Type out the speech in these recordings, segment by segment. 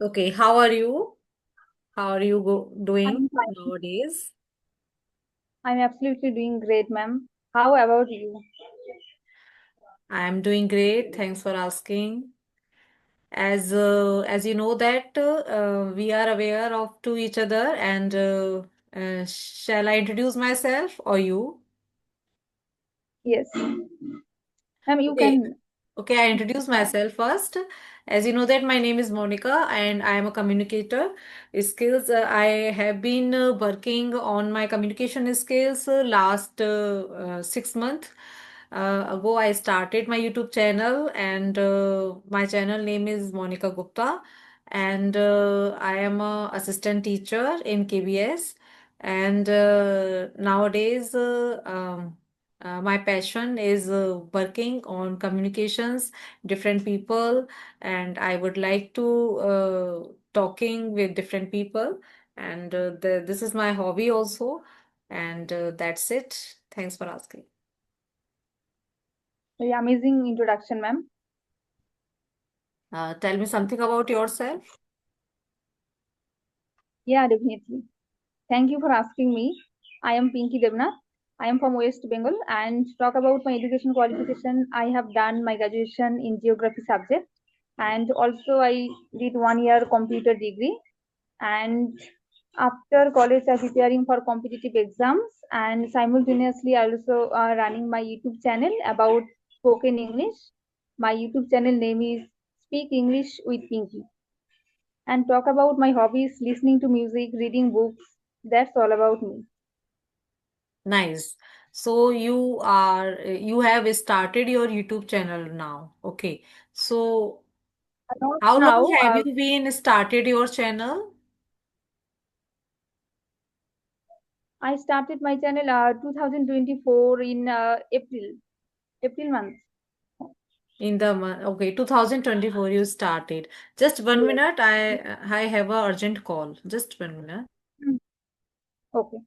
Okay, how are you? How are you doing I'm fine. nowadays? I'm absolutely doing great, ma'am. How about you? I'm doing great. Thanks for asking. As you know that we are aware of to each other, and shall I introduce myself or you? Yes, ma'am, you Okay. can. Okay, I introduce myself first. As you know that my name is Monica and I am a communicator. Skills, I have been working on my communication skills last 6 months ago. I started my YouTube channel and my channel name is Monica Gupta, and I am a assistant teacher in KBS, and nowadays my passion is working on communications, different people, and I would like to talking with different people, and this is my hobby also, and that's it. Thanks for asking. Very amazing introduction, ma'am. Tell me something about yourself. Yeah, definitely. Thank you for asking me. I am Pinky Devnath. I am from West Bengal and to talk about my education qualification. I have done my graduation in geography subject and also I did 1 year computer degree and after college I'm preparing for competitive exams and simultaneously I also running my YouTube channel about spoken English. My YouTube channel name is Speak English with Pinky and talk about my hobbies, listening to music, reading books. That's all about me. Nice. So you have started your YouTube channel now. Okay. So Not how long now. have you been started your channel? I started my channel 2024 in April month. In the month, okay, 2024 you started. Just 1 minute, I have a urgent call. Just 1 minute. Yes. Okay.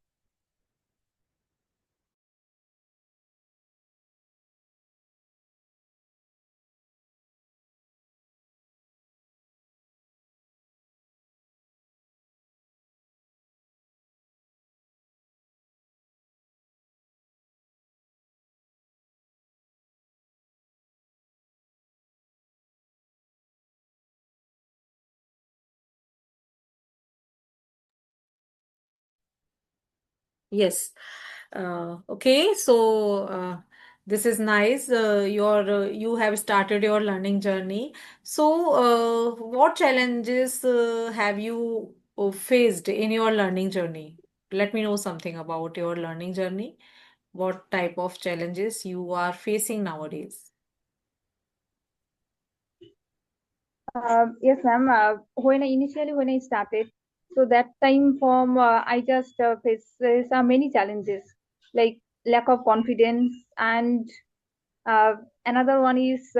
Yes. Okay, so this is nice. You have started your learning journey. So, what challenges have you faced in your learning journey? Let me know something about your learning journey. What type of challenges you are facing nowadays? Yes, ma'am. When I started, so that time from I just faces many challenges like lack of confidence and uh, another one is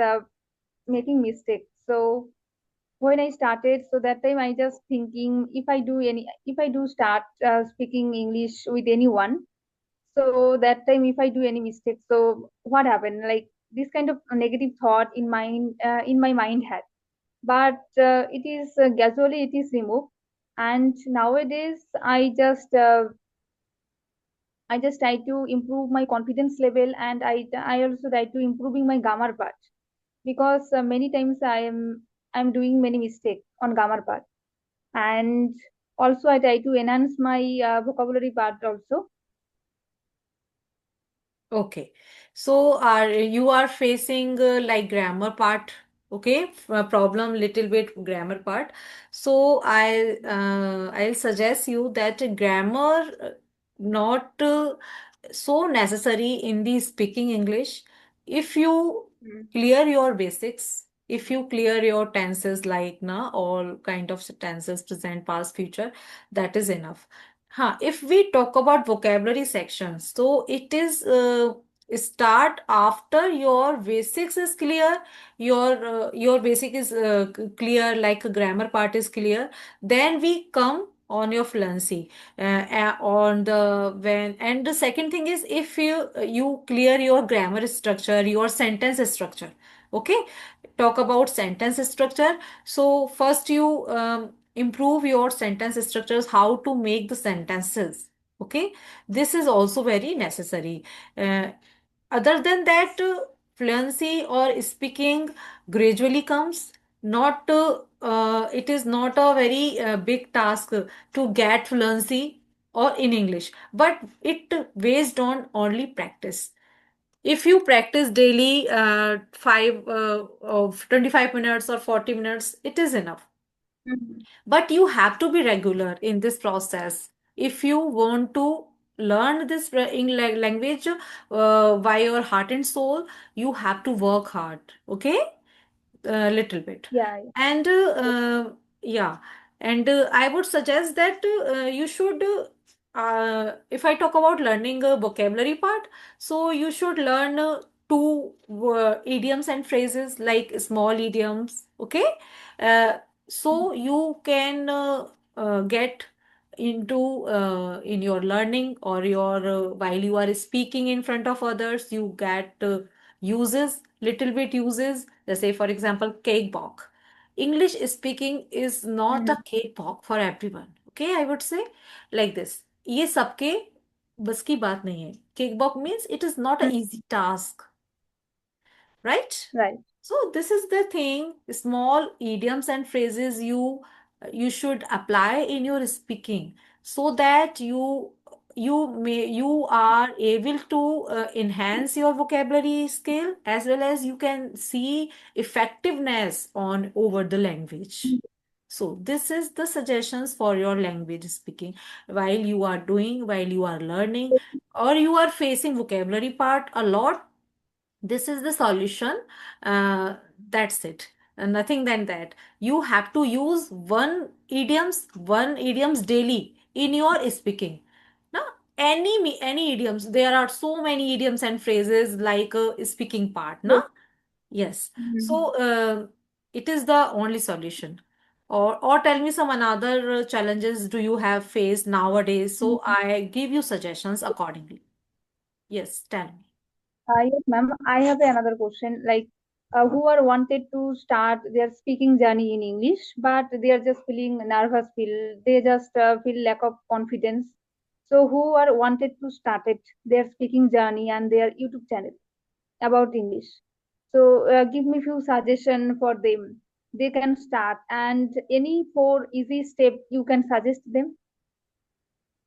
making mistakes. So when I started, so that time I just thinking if I do start speaking English with anyone, so that time if I do any mistake, so what happened? Like this kind of negative thought in my mind had but it is gradually it is removed and nowadays I just try to improve my confidence level and I also try to improving my grammar part because many times I'm doing many mistakes on grammar part and also I try to enhance my vocabulary part also. Okay, so are facing like grammar part, okay, problem little bit grammar part. So I'll suggest you that grammar not so necessary in the speaking English. If you Mm. clear your basics, if you clear your tenses like na all kind of tenses, present, past, future, that is enough. If we talk about vocabulary sections, so it is start after your basics is clear, your basic is clear, like grammar part is clear. Then we come on your fluency, on the when and the second thing is if you clear your grammar structure, your sentence structure. Okay, talk about sentence structure. So first you improve your sentence structures, how to make the sentences. Okay, this is also very necessary. Uh, Other than that, fluency or speaking gradually comes. Not It is not a very big task to get fluency or in English, but it based on only practice. If you practice daily 25 minutes or 40 minutes, it is enough. Mhm. But you have to be regular in this process. If you want to learn this language by your heart and soul, you have to work hard. Okay, a little bit. Yeah, yeah. And yeah, and I would suggest that you should if I talk about learning a vocabulary part, so you should learn two idioms and phrases, like small idioms. Okay, uh, so you can get into in your learning, or your while you are speaking in front of others, you get uses, little bit uses. Let's say, for example, cake walk. English speaking is not a Mhm. cake walk for everyone. Okay, I would say like this. ये सबके बस की बात नहीं है. Cake walk means it is not an Mhm. easy task, right? Right. So this is the thing, small idioms and phrases you should apply in your speaking, so that you are able to enhance your vocabulary skill, as well as you can see effectiveness on over the language. So this is the suggestions for your language speaking, while you are learning, or you are facing vocabulary part a lot. This is the solution. uh, that's it, and nothing than that. You have to use one idioms daily in your speaking. Now, any idioms, there are so many idioms and phrases, like speaking part, na? Yes. Yes. So Mhm. it is the only solution. Or tell me some another challenges do you have faced nowadays, so I give you suggestions accordingly. Yes, tell me. Yes, ma'am. I have another question. Like, who are wanted to start their speaking journey in English, but they are just feeling nervous, they just feel lack of confidence. So, who are wanted to start it their speaking journey and their YouTube channel about English? So, give me few suggestion for them. They can start, and any four easy step you can suggest them.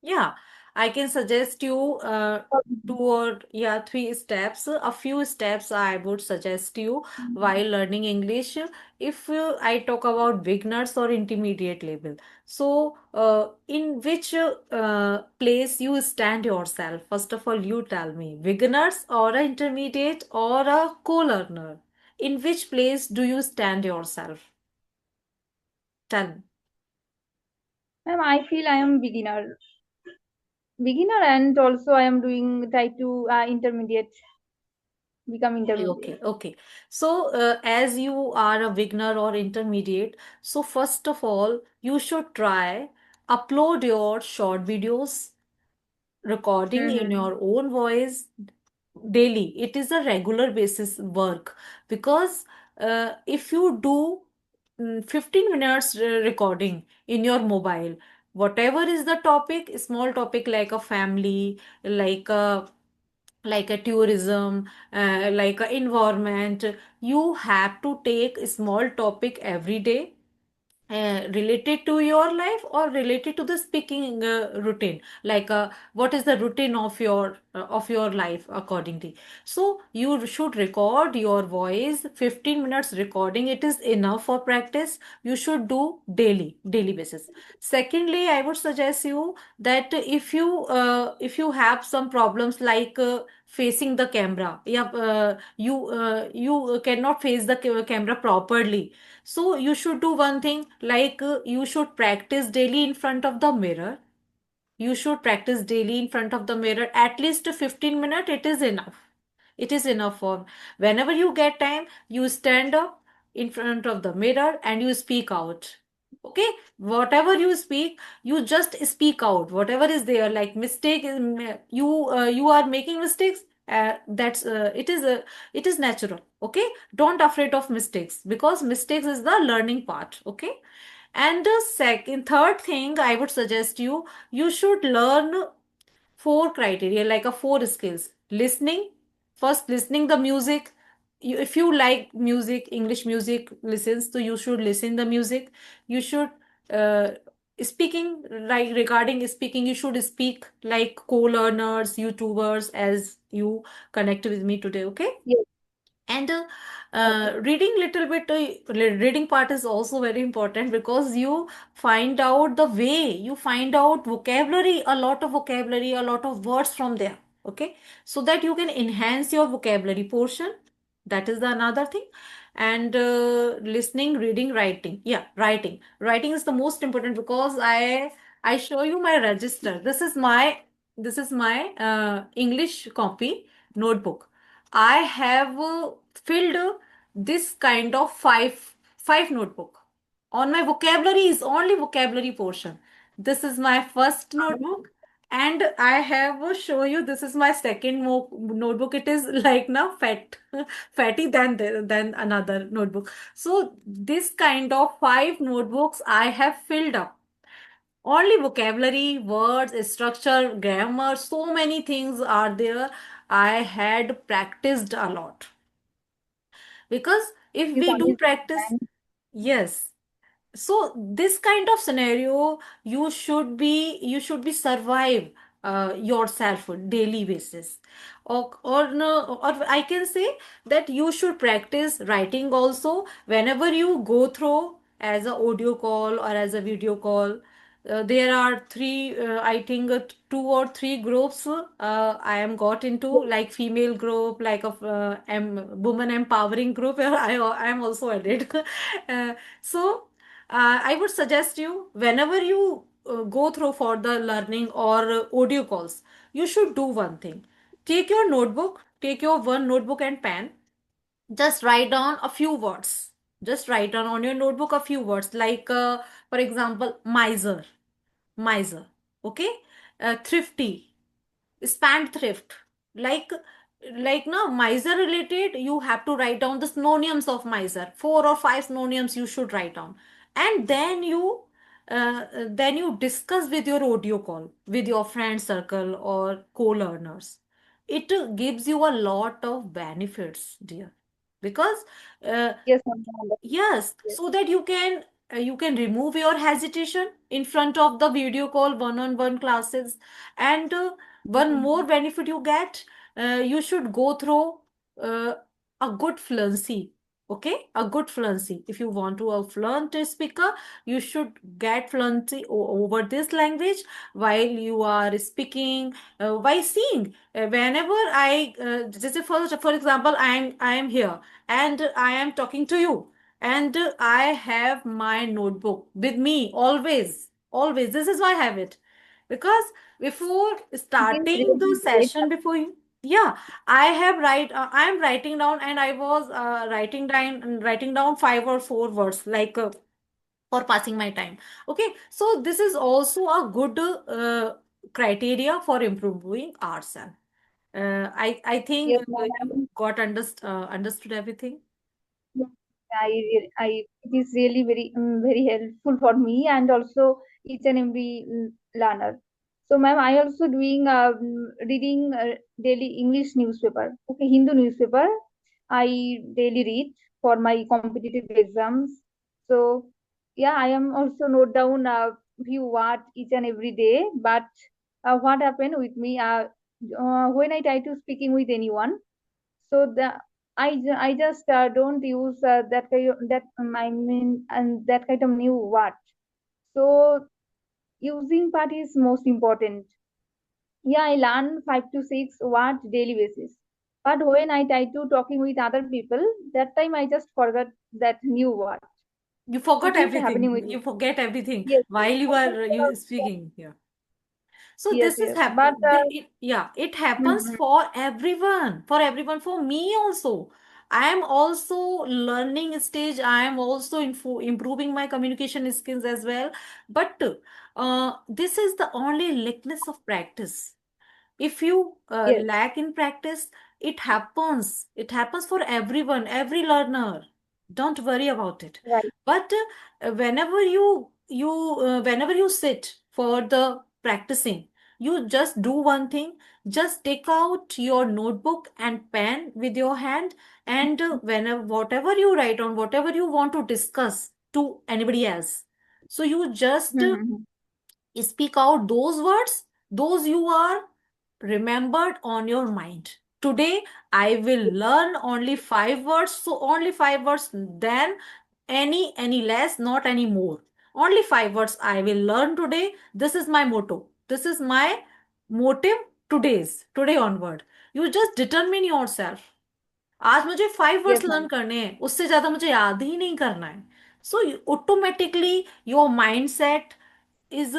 Yeah, I can suggest you two or yeah, three steps. A few steps I would suggest you while learning English. If I talk about beginners or intermediate level, so in which place you stand yourself? First of all, you tell me, beginners or a intermediate or a co-learner. In which place do you stand yourself? Tell me. Ma'am, I feel I am beginner, and also I am doing try to intermediate, become Okay, intermediate. okay, okay. So, as you are a beginner or intermediate, so first of all, you should try upload your short videos, recording in Mm-hmm. your own voice daily. It is a regular basis work, because if you do 15 minutes recording in your mobile, whatever is the topic, small topic like a family, like a tourism, like a environment, you have to take a small topic every day, related to your life or related to the speaking routine, like what is the routine of your life accordingly. So you should record your voice. 15 minutes recording, it is enough for practice. You should do daily basis. Secondly, I would suggest you that if you have some problems, like facing the camera, yeah, you cannot face the camera properly, so you should do one thing, like you should practice daily in front of the mirror. You should practice daily in front of the mirror at least 15 minutes. It is enough. It is enough for whenever you get time, you stand up in front of the mirror and you speak out. Okay, whatever you speak, you just speak out. Whatever is there, like mistake, you are making mistakes. it is natural. Okay, don't afraid of mistakes, because mistakes is the learning part. Okay. And the second third thing I would suggest you, you should learn four criteria, like a four skills. Listening, first listening the music. If you like music, English music listens, so you should listen the music. You should uh, speaking, like regarding speaking, you should speak like co-learners, YouTubers, as you connect with me today. Okay. Yes. And Okay. reading little bit, reading part is also very important, because you find out the way, you find out vocabulary, a lot of vocabulary, a lot of words from there. Okay, so that you can enhance your vocabulary portion. That is the another thing. And listening, reading, writing. Yeah, writing is the most important, because I show you my register. This is my English copy notebook. I have filled this kind of five notebook. On my vocabulary is only vocabulary portion. This is my first notebook, and I have show you, this is my second notebook. It is like now fatty than than another notebook. So this kind of five notebooks I have filled up. Only vocabulary, words, structure, grammar, so many things are there. I had practiced a lot, because if Yes, we do amazing. practice, yes. So this kind of scenario, you should be survive yourself on daily basis. Or no, or I can say that you should practice writing also whenever you go through as a audio call or as a video call. There are three, I think, two or three groups I am got into, Yes, like female group, like of woman empowering group, where I am also added. So I would suggest you, whenever you go through for the learning or audio calls, you should do one thing. Take your notebook, take your one notebook and pen, just write down a few words. Just write down on your notebook a few words, like, for example, miser, okay, thrifty, spendthrift, like now miser related, you have to write down the synonyms of miser, four or five synonyms you should write down. And then you discuss with your audio call with your friend circle or co-learners. It gives you a lot of benefits, dear, because uh, yes, ma'am, I understand. yes, Yes. so that you can remove your hesitation in front of the video call one-on-one classes. And one more benefit you get, you should go through uh, a good fluency. Okay, a good fluency. If you want to a fluent speaker, you should get fluency over this language while you are speaking, by seeing. Whenever just for example, I am here and I am talking to you, and I have my notebook with me always. Always. This is why I have it. Because before It is starting the really great. session, before you, yeah, I am writing down, and I was writing down five or four words, like, for passing my time. Okay, so this is also a good criteria for improving ourselves. I think Yes, ma'am. you got understood everything. Yes, it is really very helpful for me and also each and every learner. So, ma'am, I also doing reading daily English newspaper. Okay, Hindu newspaper. I daily read for my competitive exams. So, yeah, I am also note down few words each and every day. But what happened with me when I try to speaking with anyone, so I just don't use I mean and that kind of new word. So using part is most important. Yeah, I learn 5 to 6 words daily basis. But when I try to talking with other people, that time I just forgot that new word. You forgot It is happening everything. with me. You forget everything Yes, while you are you yes, speaking here. So yes, this is yes. But happen. Yeah, it happens mhm. for everyone. For everyone. For me also. I am also learning stage. I am also improving my communication skills as well. But this is the only likeness of practice. If you Yes, lack in practice, it happens for everyone, every learner. Don't worry about it. right. But whenever you sit for the practicing, you just do one thing. Just take out your notebook and pen with your hand, and whenever whatever you write on, whatever you want to discuss to anybody else, so you just Mm-hmm. speak out those words, those you are remembered on your mind. Today I will learn only 5 words, so only 5 words, then any less, not any more. Only 5 words I will learn today. This is my motto, this is my motive. Today onward, you just determine yourself, आज मुझे 5 words Yes, learn ma'am. करने हैं, उससे ज्यादा मुझे याद ही नहीं करना है. So automatically your mind set is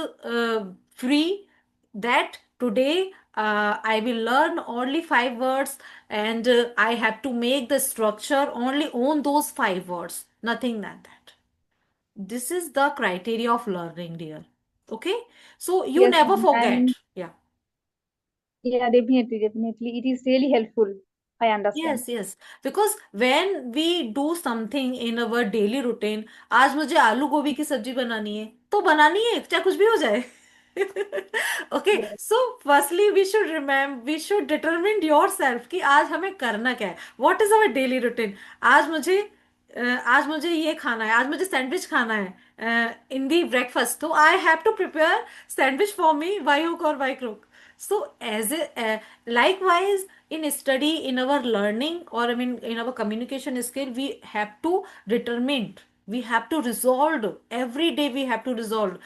free, that today I will learn only 5 words, and I have to make the structure only on those 5 words, nothing than that. This is the criteria of learning, dear. Okay, so you Yes, never ma'am. forget. And Yeah. yeah, definitely, definitely. It is really helpful. I understand. Yes, yes. Because when we do something in our daily routine, आज मुझे आलू गोभी की सब्जी बनानी है, तो बनानी है, चाहे कुछ भी हो जाए. Okay, Yes, so firstly we should determine yourself कि आज हमें करना क्या है. What is our daily routine? आज मुझे आज मुझे ये खाना है, आज मुझे सैंडविच खाना है इन दी ब्रेकफास्ट, तो I have to prepare sandwich for me, by hook or by crook. So as a likewise in study, in our learning, or I mean in our communication skill, we have to determine, we have to resolve every day, we have to resolve.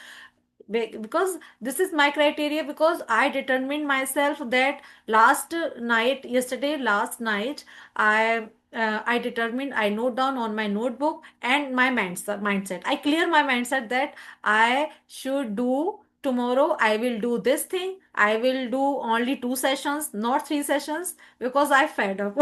Because this is my criteria, because I determined myself that last night I determined, I note down on my notebook, and my mindset, I clear my mindset that I should do tomorrow, I will do this thing, I will do only 2 sessions, not 3 sessions, because I fed up.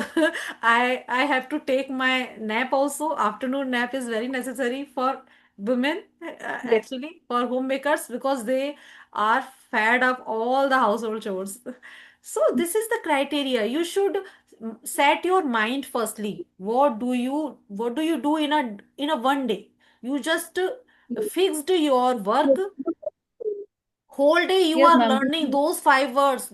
I have to take my nap also. Afternoon nap is very necessary for women, yes, actually, for homemakers, because they are fed up all the household chores. So this is the criteria. You should set your mind firstly. What do you do in a one day? You just fixed your work. Whole day you yes, are ma'am. learning those 5 words,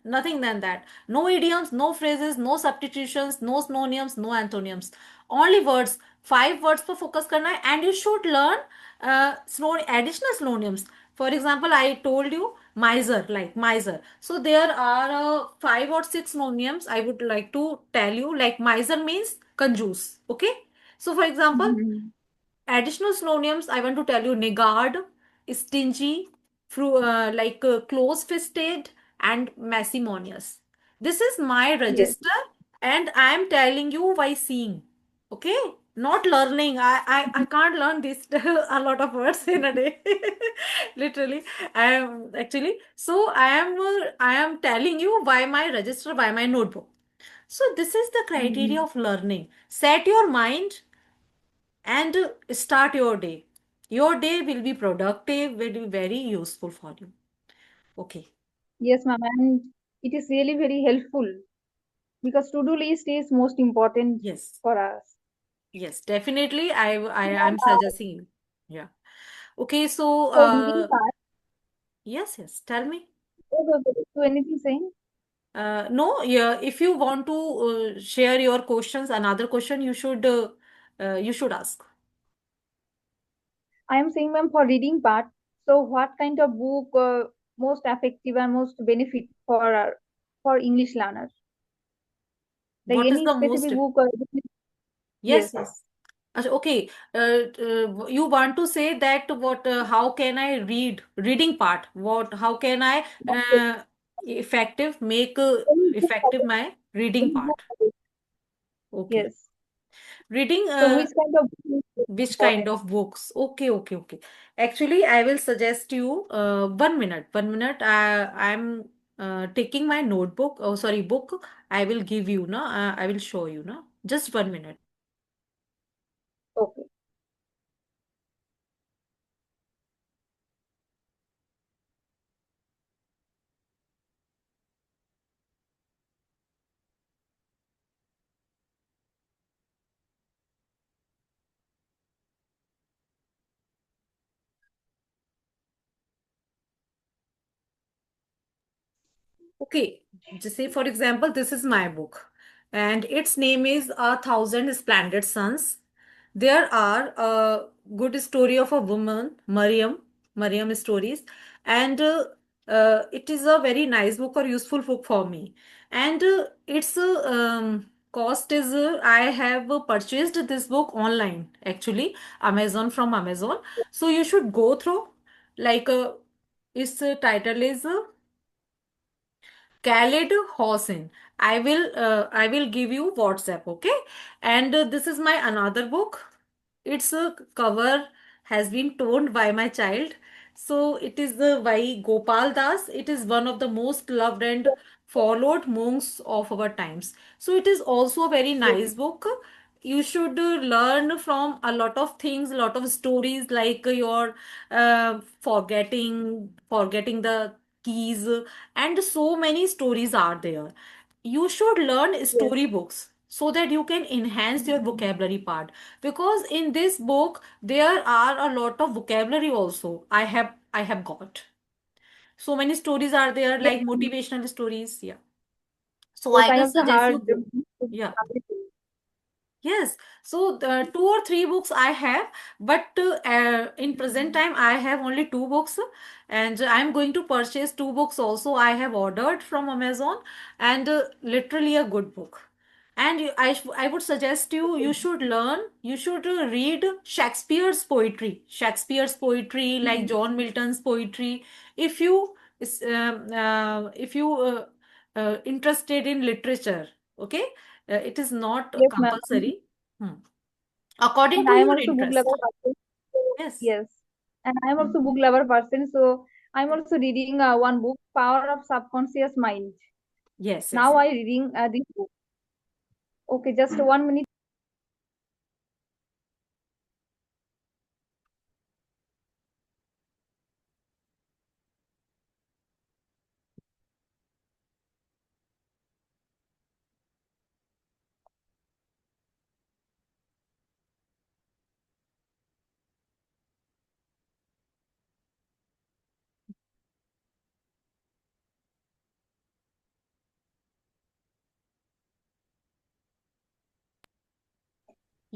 nothing than that. No idioms, no phrases, no substitutions, no synonyms, no antonyms. Only words. 5 words पर focus करना है, and you should learn additional synonyms. For example, I told you miser, like miser. So there are 5 or 6 synonyms I would like to tell you. Like miser means कंजूस. Okay. So for example, Mm-hmm. additional synonyms I want to tell you: niggard, stingy, close-fisted, and parsimonious. This is my Yes, register, and I am telling you by seeing. Okay, not learning. I can't learn this a lot of words in a day. Literally, I am actually. So I am telling you by my register, by my notebook. So this is the criteria mm-hmm. of learning. Set your mind and start your day. Your day will be productive, will be very useful for you. Okay. Yes, ma'am. And it is really very helpful because to-do list is most important Yes. for us. Yes, definitely. I So, am ma'am, suggesting you. Yeah. Okay, so for reading part, yes, yes. Tell me. so anything saying? No, yeah, if you want to share your questions, another question, you should ask. I am saying, ma'am, for reading part. So, what kind of book most effective and most benefit for English learners? Like What is any the most? specific book? Yes, Yes, yes. Okay. You want to say that how can I reading part? How can I effective make any book effective my reading any book part? Okay. yes. Reading So, which kind of book is which kind important? of books? Okay, okay, okay. Actually, I will suggest you 1 minute. 1 minute. I'm taking my notebook. Oh, sorry, book. I will give you, no? I will show you, no? Just 1 minute. Okay. Okay, just say for example, this is my book, and its name is A Thousand Splendid Suns. There are a good story of a woman, Mariam stories, and it is a very nice book or useful book for me. And its cost is I have purchased this book online, actually, Amazon from Amazon. So you should go through. Like its title is. Khaled Hossein. I will give you WhatsApp, okay? And this is my another book. Its cover has been toned by my child. So it is by Gopal Das. It is one of the most loved and followed monks of our times. So it is also a very Yes, nice book. You should learn from a lot of things, a lot of stories, like your forgetting the keys, and so many stories are there. You should learn yes, storybooks so that you can enhance your vocabulary part, because in this book there are a lot of vocabulary also. I have got so many stories are there, yes, like motivational stories. Yeah, so yes. I I will also suggest heard you go. Yeah. everything. Yes, so the two or three books I have, but in present time I have only two books, and I'm going to purchase two books also. I have ordered from Amazon, and literally a good book. And I would suggest you should learn, you should read Shakespeare's poetry, like Mhm. John Milton's poetry. If you if you interested in literature, okay, it is not Yes, ma'am. compulsory. Hmm. According And to I am your also book interest. lover person. So, Yes. yes. And I am Hmm. also book lover person. So I'm also reading one book, Power of Subconscious Mind. Yes, yes, Now yes. I reading this book. Okay, just 1 minute.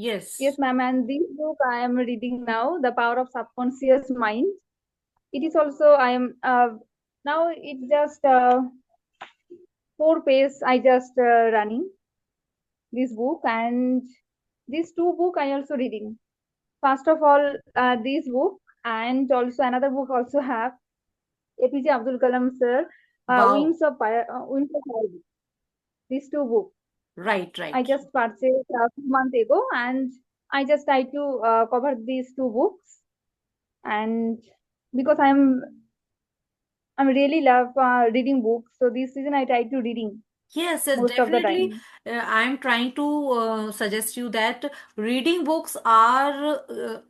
Yes, Yes. ma'am. And this book I am reading now, The Power of Subconscious Mind. It is also I am now it's just 4 pages. I just running this book, and these two book I also reading. First of all, this book, and also another book also have APJ Abdul Kalam sir, Wow. Wings of Fire. These two books Right, I right. just purchased a few months ago, and I just try to cover these two books, and because I'm really love reading books, so this season I try to reading Yes, yes, most of the definitely. time. I'm trying to suggest you that reading books are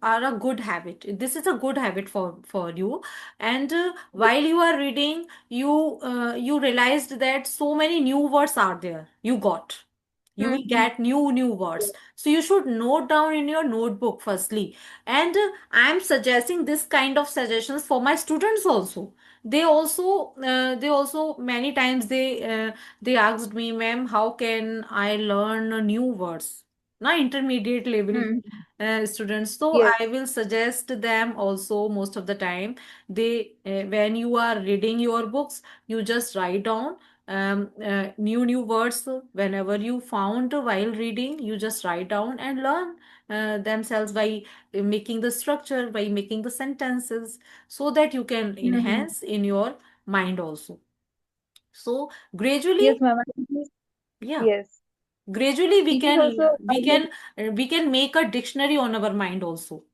a good habit. This is a good habit for you. And while you are reading, you realized that so many new words are there. You will Mm-hmm. get new words. So you should note down in your notebook firstly. And I'm suggesting this kind of suggestions for my students also. They also many times they asked me, ma'am, how can I learn new words? Now, intermediate level Mm-hmm. students. So Yes. I will suggest them also most of the time. When you are reading your books, you just write down new words. Whenever you found while reading, you just write down and learn themselves by making the structure, by making the sentences, so that you can Mm-hmm. enhance in your mind also. So gradually, Yes, ma'am. yeah, Yes. gradually we It is can also we can we can make a dictionary on our mind also.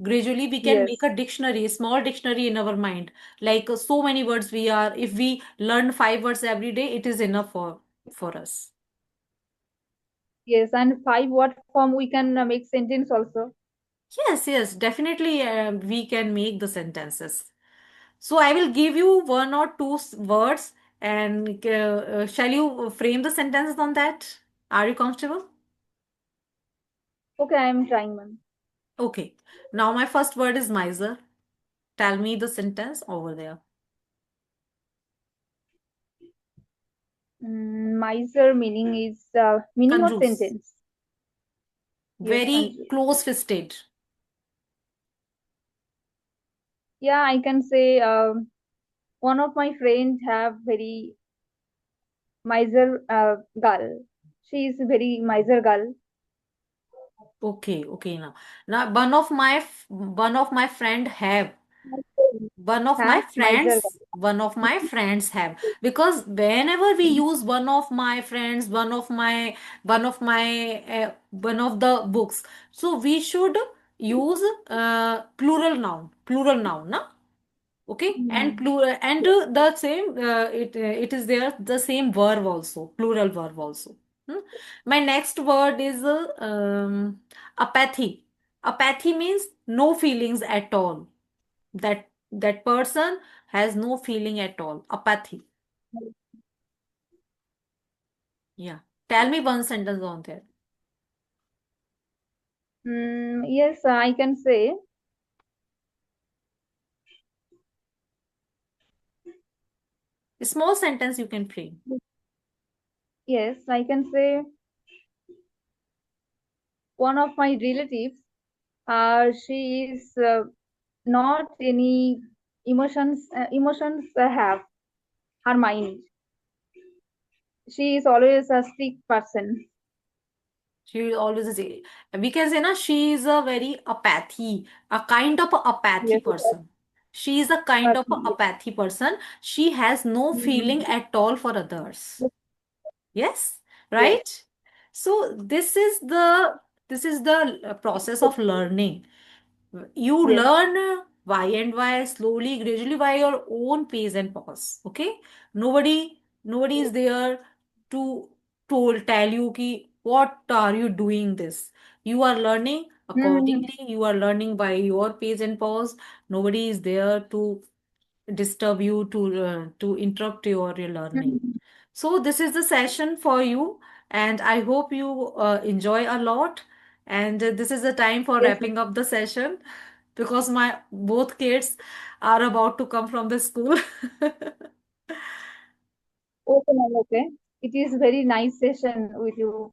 Gradually we can make yes, a dictionary, a small dictionary in our mind. Like so many words we are. If we learn 5 words every day, it is enough for us. yes, and 5 word form we can make sentence also. Yes, yes, definitely we can make the sentences. So I will give you one or two words, and shall you frame the sentences on that? Are you comfortable? Okay, I am trying, ma'am. Okay. Now my first word is miser. Tell me the sentence over there. Miser meaning is meaning or Kanjus. sentence? Yes, Very Kanju. close-fisted. Yeah, I can say one of my friends have very miser girl. She is very miser girl. Okay, okay now. Now one of my friend have Have miser girl. one of my friends have, because whenever we use one of my friends, one of the books, so we should use plural noun na. Okay, and Hmm. plural, and the same it is there, the same verb also, plural verb also. Hmm? My next word is apathy. Apathy means no feelings at all. That person has no feeling at all. Apathy. Yeah. Tell me one sentence on there. Yes, I can say A small sentence you can frame. yes, I can say one of my relatives. She is not any emotions. Emotions have her mind. She is always a strict person. She always is, we can say na, she is a very apathy, a kind of a apathy Yes, person. She is a kind of a person. apathy person. She has no feeling Mhm. at all for others. Yes, Yes. right? So this is the process of learning. You Yes. learn why and why slowly, gradually, by your own pace and pause. Okay? Nobody is there to tell you ki what are you doing this. You are learning Mhm. accordingly. You are learning by your pace and pause. Nobody is there to disturb you, to interrupt your learning. Mhm. So this is the session for you, and I hope you enjoy a lot. And this is the time for Yes. wrapping up the session, because my both kids are about to come from the school. Okay, ma'am. Okay. It is very nice session with you.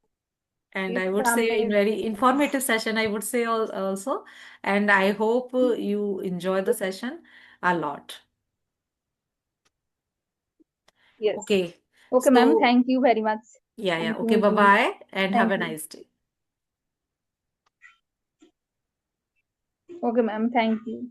And I It's would say in very amazing. informative session, I would say also. And I hope you enjoy the session a lot. Yes. Okay. Okay, ma'am. So Thank you very much. yeah, yeah. Thank you, Okay. Bye meeting. bye, and have Thank a you. nice day. Okay, ma'am. Thank you.